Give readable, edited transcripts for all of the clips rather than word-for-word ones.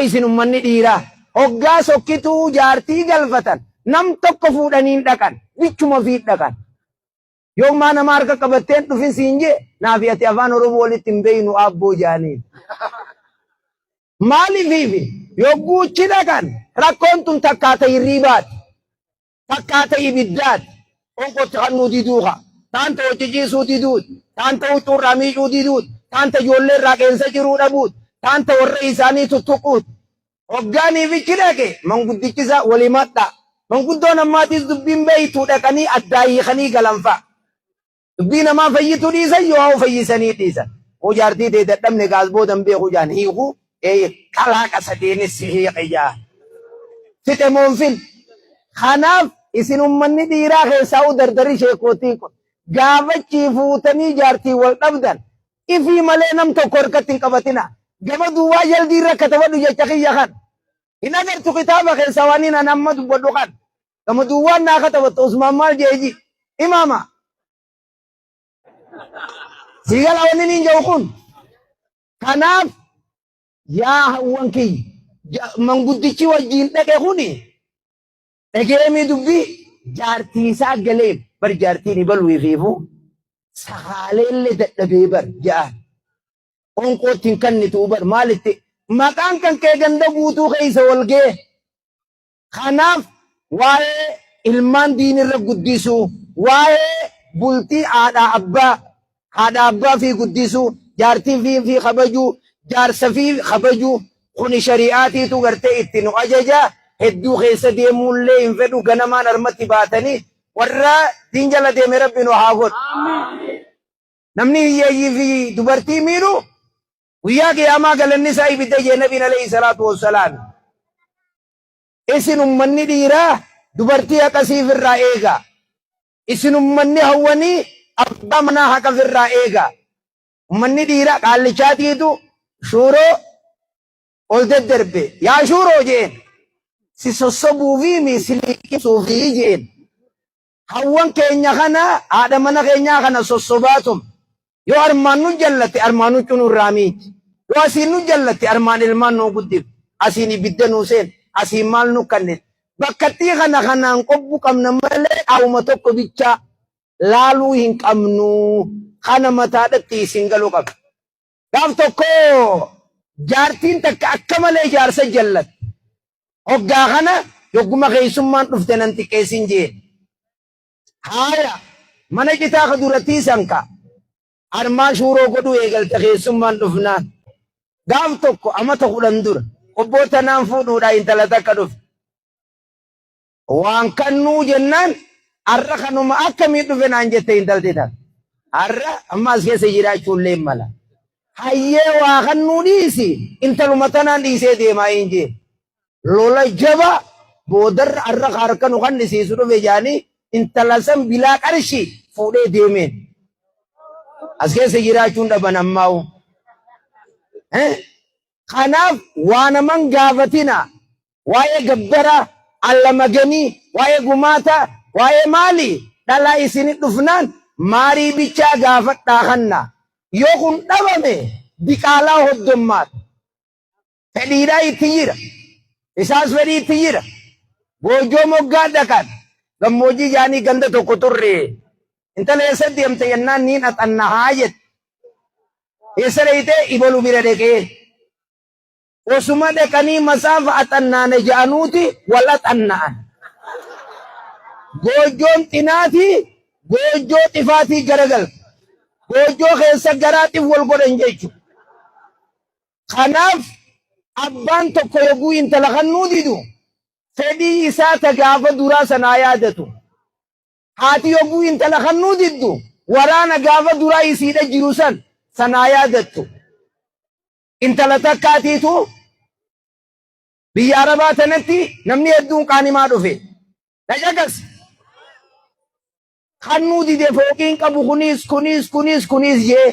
isin ummanni dhiiraa hoggaa sokkituu jaartii galfatan nam tokko fuudhaniin dhaqan bichuma fiid dhaqan yoommaa nama harka qabatteen dhufin siin jee naafi ati afaan oromoo walitti hin beeynu aabboo jaaniin maaliifiifi yogguuchi dhaqan rakkoon tun takkaata hirriibaati takkaata ibiddaati onkotti hannuu diduuha taanta hojjijiisuu diduut taanta huccuurraa miicuu diduut taanta ijoollee irraa qeensa jiruu dhabuut taanta warra isaanii tuttuquut hoggaaniifichi dhaqe manguddichisa walimadha manguddoon ammaatis dubbiin beeytuu dhaqanii addaa hiikanii galanfa dubbii namaa fayyituu dhiisan yoo haa fayyisanii dhiisan jaartii ta'e dadhabne gaas boodan beeku jaan hiikuu kalaaqa sadeenis hiiqiyyaa fixe moonfin kanaaf isin ummanni dhiiraa keessaa dardarii sheekootii gaafachii fuutanii jaartii wal dhabdan ifii malee nam tokko harkatti hin qabatina gama duwwaa jaldii irra katabadhu jecha kiyya kan hin agartu kitaaba keessaa waan hin amma dubbadhu kan gama duwwaan naa katabattu Usmaan maal jeeji imaama sigala wani hin jiru kun kanaaf yaa hawwan kiyya manguddichi wajjiin dhaqe kuni dhageemi dubbii jaartii isaa galee bar jaartiin ibaluu fiifu sahaleelle dadhabee bar jaa onqootiin kannitu bar maalitti maqaan kan kee ganda guutuu keessa walgee kanaaf waa'ee ilmaan diinirra guddisuu waa'ee bultii haadha abbaa fi guddisuu jaartii fi kabajuu jaarsa fi kabajuu kuni shari'aatiitu gartee itti nu ajaja hedduu keessa deemuullee hin fedhu ganamaan armatti baatanii warra diin jala deeme rabbi nu haa godhu namni hiyyeeyyii fi dubartii miidhu guyyaa qiyaamaa galanni isaa ibidda jee nabiin alayhi salaatu wassalaam isin ummanni dhiiraa dubartii akkasiif irraa eega isin ummanni hawwanii abbaa manaa haqaf irraa eega ummanni dhiiraa qaallichaatiitu shuuroo ol dedderbe yaa shuuroo jeen si sossobuu fi misiliqisuu fi jeen hawwan keenya kana haadha mana keenyaa kana sossobaatum yoo armaan nu jallatte armaan nu cunurraa miiti yoo asiin nu jallatte armaan ilmaan nuu guddif asiin ibidda nuu seen asiin maal nu kanneen bakkattii kana kanaan qobbu qabna malee dhaawuma tokko bichaa laaluu hin qabnu kana mataadhatti isin galuu qabna gaaf tokko jaartiin takka akka malee jaarsa jallatte hoggaa kana yogguma keessummaan dhufte nan xiqqeessin jee haaya mana citaa ka durattii sanka armaa shuuroo godhuu eegalte keessummaan dhufnaan gaaf tokko amata 10 dura obboota naan fuudhuudha intala takka dhufe waan kannuu jennaan arra kanuma akkamii dhufe naan jette intalti takka arra ammaas keessa jiraachuullee mala hayyee waa kannuu dhiisi intaluma tanaan dhiisee deemaa hin jee lola jaba boodarra arra harkanu kannisiisu dhufe jaanii intala san bilaa qarshii fuudhee deemeen as keessa jiraachuun dhaban ammaa'u kanaaf waa naman gaafatina waa'ee gabbara allamaganii waa'ee gumaata waa'ee maali dhalaa isinit dhufnaan maarii bichaa gaafadhaa kanna yoo kun dhabame biqaalaa hoddommaat fedhiidhaa itti jira isaas fedhii itti jira goojoo moggaa dhaqan gammoojii jaanii ganda tokko turre intala eessa deemte yennaan niin axanna haa jette eessa dhayite ibalu bira dhaqee osuma dhaqanii masaafa axannaana ja'anuuti wal axanna'an goojoon xinaatii goojoo xifaatii garagal goojoo keessa garaatiif wal godhan jechu kanaaf abbaan tokko yogguu intala kannuu didu fedhii isaa ta gaafa duraa sanaa yaadatu haati yogguu intala kannuu diddu waraana gaafa duraa isiidha jiru san sanaa yaadattu intala takkaatiitu biyya arabaa tanatti namni hedduun qaanimaa dhufe dhajagas kannuu dide fooqiin qabu kunis jee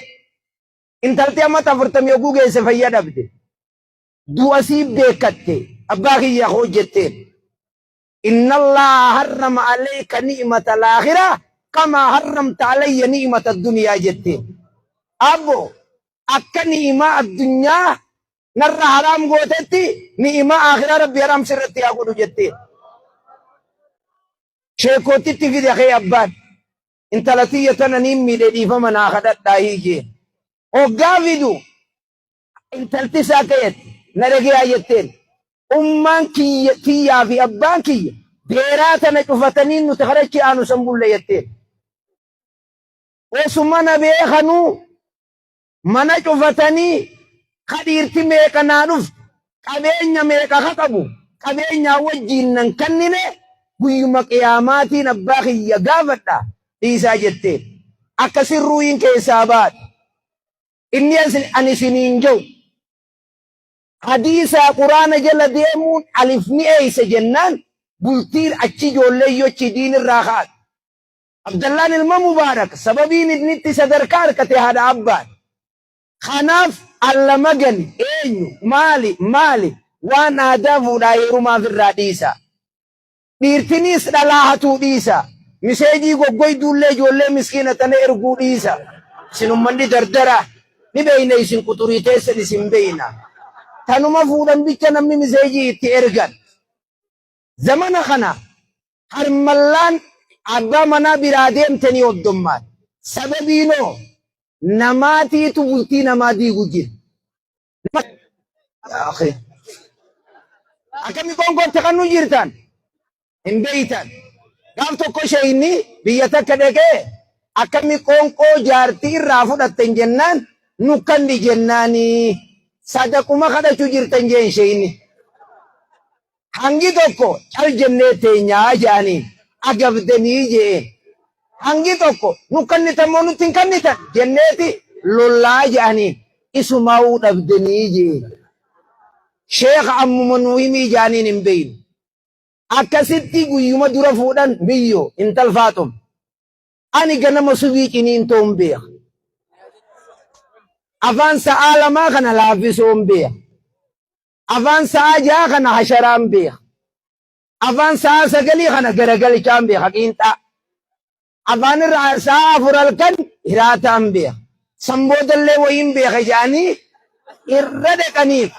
intalti amma 40 yogguu geesse fayyaa dhabde du'asii beekatte abbaa kiyya hojjetteen inna allaha harrama alayka ni'mata al-akhirah kama harramta alayya ni'mata ad-dunya jetteen abbo akka ni'maa addunyaa narra haram gootetti ni'ima akhira rabbi haram sirratti haa godhu jettee sheekootitti fide kee abbaan intala tiyya tana niin miidhe dhiifama naa kadhadhaa hiijee hoggaa fidu intalti isaa ka'etti na dhageeyaa jetteen ummaan kiyyaa fi abbaan kiyya beeraa tana cufatanii nuti karachi aanu san bulle jetteen osuma na beekanuu mana cufatanii kadhiirti meeqa naa dhuftu qabeenya meeqa ka qabu qabeenyaa wajjiin nan kannine guyyuma qiyaamaatiin abbaa kiyya gaafadha dhiisaa jetteen akkasin ruuyin keessaa baadha inni ani isiniin jiru hadiisaa quraana jala deemuun alifni eeyse jennaan bultiin achi ijoollee yochi diinirraa kaadha abdallaan ilma mubaarak sababiin innitti sadarkaa harkate haadha abbaan kanaaf allama gali eenyu maali waan aadaa fuudhaa heerumaaf irraa dhiisa dhiirtiniis dhalaa hatuu dhiisa miseejii goggoyduullee ijoollee miskiina tana erguu dhiisa isin ummanni dardara ni beeyna isin quxurii teessan isin beeyna tanuma fuudhan bicha namni miseejii itti ergan zamana kana harmallaan abbaa manaa biraa deemtanii hoddommaan sababiinoo namaatiitu bultii namaa diigu jira. Akkami qoonqootti kan nu jirtan hin beeytan gaaf tokko sheeyni biyya takka dhaqee akkami qoonqoo jaartii irraa fudhatten jennaan nukkanni jennaanii sadaquma kadhachuu jirtan jeen sheeyni hangi tokko cal jennee teenyaa jaaniin agabdanii jeen hangi tokko nukkannitan moo nutti hin kannitan jenneeti lollaa jaaniin isumaa'uu dhabdanii jeen sheekh ammuma nuu himii jaaniin hin beeynu akkasitti guyyuma dura fuudhan biyyo intal faaxum ani ganama subii ciniin toon beeka afaan sa'aa lamaa kana laaffisoon beeka afaan sa'aa ja'a kana hasharaan beeka afaan sa'aa sagalii kana garagalchaan beeka qiinxaa afaan irraa sa'aa afur halkan hiraataan beeka samboodallee wayiin beeka jaanii irra dhaqaniif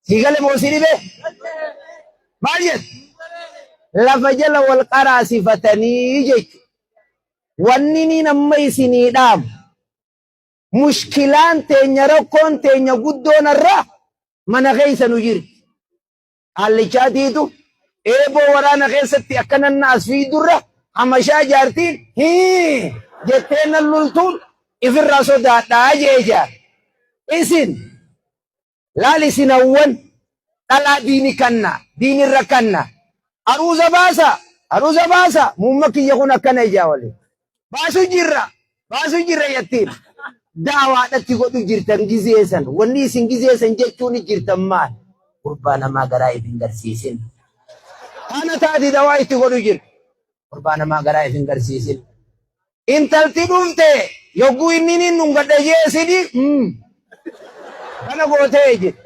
sigale moosii dhibe maal jedhu lafa jala wal qaraasifatanii jechu wanni ni namma isinii dhaamu mushkilaan teenya rakkoon teenya guddoonarraa mana keessa nu jirti haallichaatiitu eeboo waraana keessatti akkananna as fiidurra hamashaa jaartiin jettee nan lultuun ifirraa sodaadhaa jeejaar isin laal isin hawwan dhalaa diini kanna diinirra kanna aruuza baasa muumma kiyya kun akkana ijaa waliin baasu jirra yattiin daawaadhatti godhu jirtan gizeessan wanni isin gizeessan jechuun jirtan maal gurbaa namaa garaa ifin garsiisin kana taati dawaa itti godhu jirta gurbaa namaa garaa ifin garsiisin intalti dhufte yogguu inni nun gadha jeesidi kana gootee jira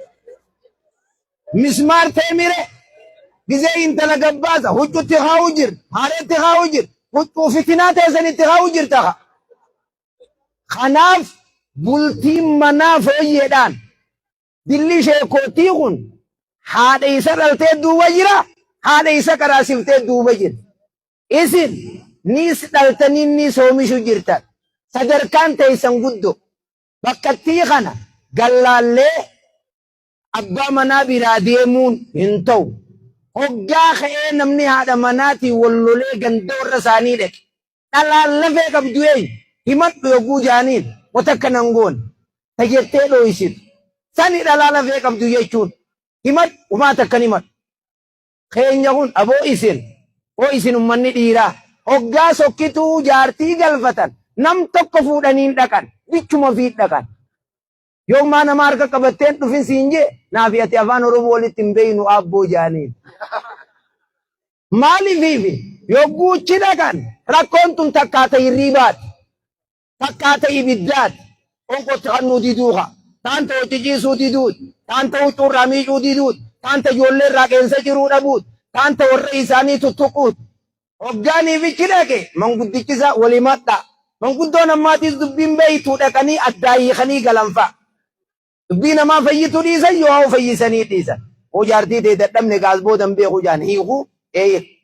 mismaar teemire gizee intala gabbaasa huccutti haa'u jir haareetti haa'u jir huccuu fitinaa teessanitti haa'u jirta kanaaf bultiin manaa fooyyeedhaan dilli sheekootii kun haadha isa dhaltee duuba jira haadha isa qaraasiftee duuba jira isin niis dhaltanii niis oomishu jirtan sadarkaan teessan guddo bakkattii kana gallaallee abbaa manaa biraa deemuun hin ta'u hoggaa ka'ee namni haadha manaatii wallolee gandoorra isaanii dhaqe dhalaan lafee qabdu himadhu yogguu jaaniin watakka nan goone tajettee dhooyisitu sani dhalaa lafee qabdu jechuun himadhu umaa takkan himadhu keenya kun aboo isin ummanni dhiiraa hoggaa sokkituu jaartii galfatan nam tokko fuudhaniin dhaqan bichuma fiit dhaqan yoommaa nama harka qabatteen dhufin siin jee naafi ati afaan oromoo walitti hin beeynu aabboo jaaniin maaliifiifi yogguuchi dhaqan rakkoon tun takkaata hirriibaati takkaata ibiddaati onkotti kannuu diduuka taanta hojjijiisuu diduut taanta huccuurraa miicuu diduut taanta ijoollee irraa qeensa jiruu dhabuut taanta warra isaanii tuttuquut hoggaaniifichi dhaqe manguddichisa walimadha manguddoon ammaatiis dubbiin beeytuu dhaqanii addaa hiikanii galanfa dubbii namaa fayyituu dhiisan yoo haa fayyisanii dhiisan. Hoo jaartii ta'e dadhabne gaas boodan beeku jaan hiiku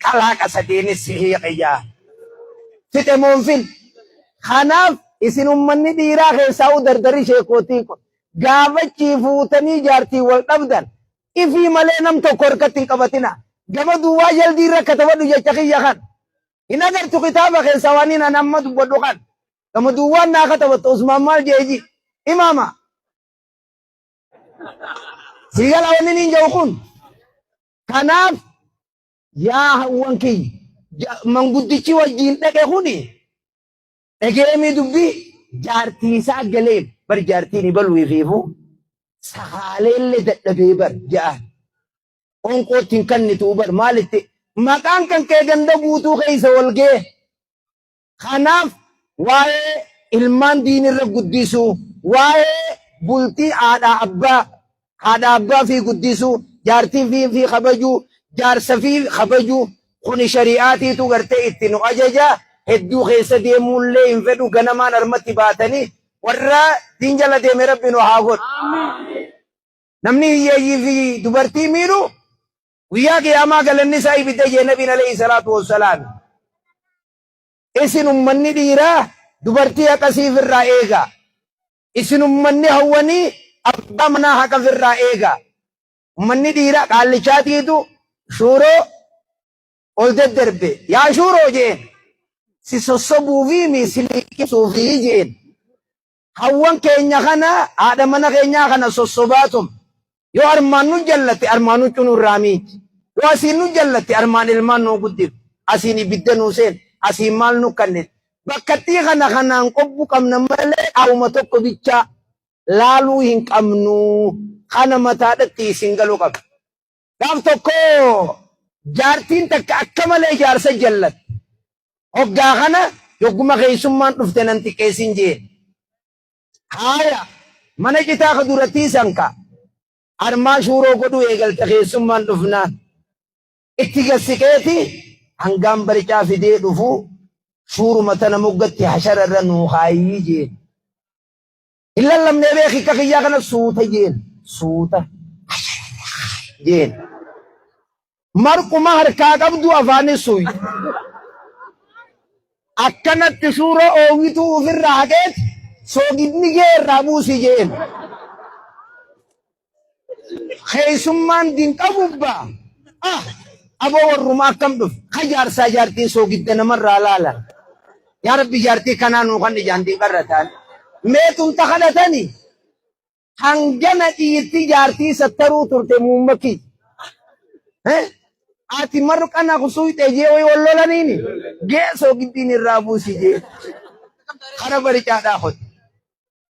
kalaaqa sadeenis hiiqiyyaa. Fixe moonfin. Kanaaf isin ummanni dhiiraa keessaa dardarii sheekootii gaafachii fuutanii jaartii wal dhabdan ifii malee nam tokko harkatti hin qabatina. Gama duwwaa jaldii irra katabadhu jecha kiyya kan. Hin agartu kitaaba keessaa waan hin amma dubbadhu kan. Gama duwwaan naa katabattu Usmaan maal jeeji imaama. Siigala wanni niin jedhu kun. Kanaaf yaa hawwan kiyya manguddichi wajjiin dhaqe kuni dhageemii dubbii jaartii isaa galee bar jaartiin ibaluu fiifu saaleellee dadhabee bar ja'a. Onqootiin kannitu bar maalitti maqaan kan kee ganda guutuu keessa wal ga'e. Kanaaf waa'ee ilmaan diinirra guddisuu waa'ee bultii haadha abbaa fi guddisuu jaartii fi kabajuu jaarsa fi kabajuu kuni shari'aatiitu gartee itti nu ajaja. Hedduu keessa deemuullee hin fedhu ganamaan armatti baatanii warra diin jala deeme rabbi nu haa godhu. Namni hiyyeeyyii fi dubartii miidhu guyyaa qiyaamaa galanni isaa ibidda jee nabiin alayhi salaatu wassalaam. Isin ummanni dhiiraa dubartii akkasiif irraa eega. Isin ummanni hawwanii abbaa manaa haqaf irraa eega. Ummanni dhiiraa qaallichaatiitu shuuroo ol daddarbe yaa shuuroo jeen. Si sossobuu fi miisiliqisuu fi jeen. Hawwan keenya kana haadha mana keenyaa kana sossobaatum. Yoo armaan nu jallatte armaan nu cunurraa miiti. Yoo asiin nu jallatte armaan ilmaan nu guddif. Asiin ibidda nu seen. Asiin maal nu kanneen. Bakkattii kana kanaan qobbu qabna malee awuma tokko bichaa laaluu hin qabnu. Kana mataadhatti isin galuu qabna. Gaaf tokko jaartiin takka akka malee jaarsa jallatte. Hoggaa kana yogguma keessummaan dhufte nan xiqqeessin jee. Haaya mana citaa ka durattii sanka armaa shuuroo godhuu eegalte keessummaan dhufnaan. Itti gassiqeeti hangaan baricaa fidee dhufu shuuruma tana moggatti hashararra nuu haayii jeen. Hin lallabnee beeki akka kiyyaa kana suuta jeen. Suuta jeen. Marquma harkaa qabdu afaanis suuyi. Akkanatti suura oowituu ofirraa haqeet soogidni kee irraa buusi jeen. Keessummaan dinqabubbaa. Aboo warrumaa akkam dhufu. Ka jaarsaa jaartiin soogidda namarraa laalan. Yaa Rabbi jaartii kanaa nuu kan ijaan dinqarra ta'an. Meetumta kadhatani. Hangana dhiirti jaartii sattaruu turte muummaki. Ati marqana kusuute jee way wallolaniini. Geesoo giddiin irraa buusi jee. Kana baricaadhaa hoti.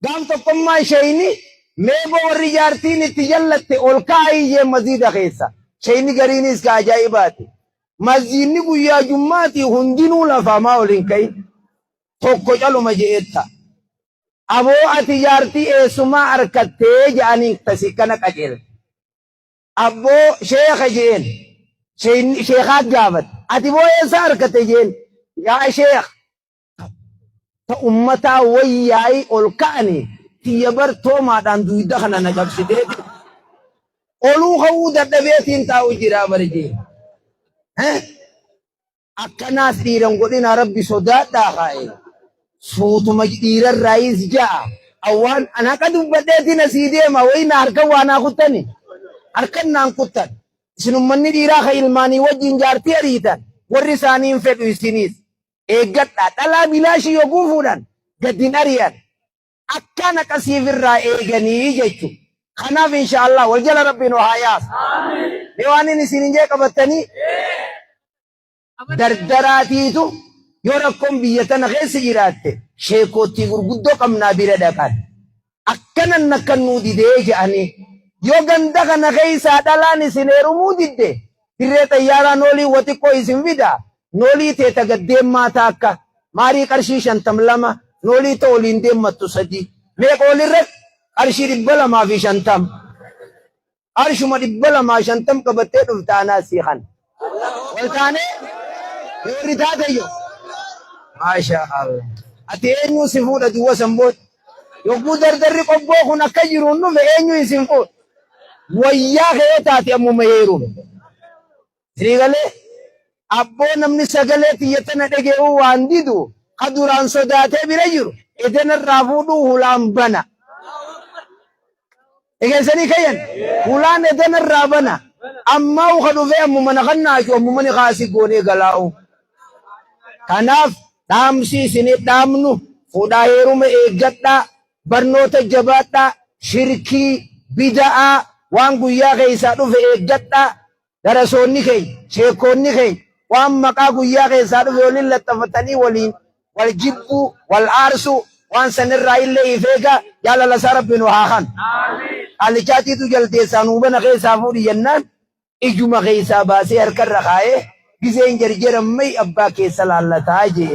Gaaf tokkummaa isheenii meeboo warri jaartiin itti jallatte ol kaa'ii jee maziida keessa. Isheenii gariinis ka ajaa'ibaati. Maziinni guyyaa jummaatii hundinuu lafaa maa ol hin ka'in. Tokko caluma je'etta. Aboo ati jaartii eessumaa harkattee je'anii tasi kana qajeelte. Abboo sheeka jeen. Sheekaat gaafate. Ati boo eessaa harkatte jeen. Yaa sheek. Ta ummataa wayyaa'ii ol ka'anii tiyya bartoomaadhaan duyda kana na cabsitee. Oluu ka'uu dadhabeetiin taa'u jira bari jeen. Akkanaas dhiiran godhina rabbi sodaadhaa kaa'e. Suutuma dhiirarraayis ja'a. Awwaan ana akka dubbadheetiin asii deema wayina harka waanaa kuttani. Harkan naan kuttan. Isin ummanni dhiiraa ka ilmaanii wajjin jaartii ariitan. Warri isaanii hin fedhu isinis. Eeggadhaa dhalaa bilaashii yogguu fuudhan gaddin ari'an. Akkaan akkasiif irraa eeganii jechuudha. Kanaaf inshaallah wal jala rabbiin haa yaasu. Mee waan inni isin hin jee qabattanii dardaraatiitu yoo rakkoon biyya tana keessa jiraatte sheekootii gurguddoo qabnaa bira dhaqan. Akkanan akkan nuu didee je'anii yoo ganda kana keessaa dhalaan isin heerumuu didde dirree xayyaaraa noolii watiqqoo isin fida. Noolii teeta gaddeemmaa taakka maarii qarshii 52 noolii ta'u oliin deemmattu 3 meeqa olirratti qarshii 250 qarshuma 250 qabattee dhuftaanaa siiqan wal taanee yoorri taatayyo maasha Allah ati eenyu si fuudha duwwa sanboot yogguu dardarri qobboo kun akka jiruun dhufe eenyu isin fuudha. Wayyaa kee taate ammuma heeruun. Sirigalee abboo namni sagalee xiyyatana dhaga'uu waan didu ka duraan sodaatee bira jiru edanarraa fuudhuu hulaan bana. Egeessanii kayyan hulaan edanarraa bana. Ammaa uka dhufee ammuma na kannaachu ammuma ni kaasii goonee galaa'u. Kanaaf dhaamsi isinii dhaamnu fuudhaa heeruma eeggadhaa, barnoota jabaadhaa, shirkii, bida'aa waan guyyaa keessaa dhufe eeggadhaa. Darasoonni kee, sheekoonni kee waan maqaa guyyaa keessaa dhufe waliin laxafatanii waliin wal jibbuu, wal aarsuu waan sanirraa illee ifeegaa jaalala isaa Rabbiin haa kan. Qaalichaatiitu jalteessaa nuubana keessaa fuudhi jennaan ijuma keessaa baasee harkarra kaa'ee giseen jarjarammee abbaa keessa laallataa jee.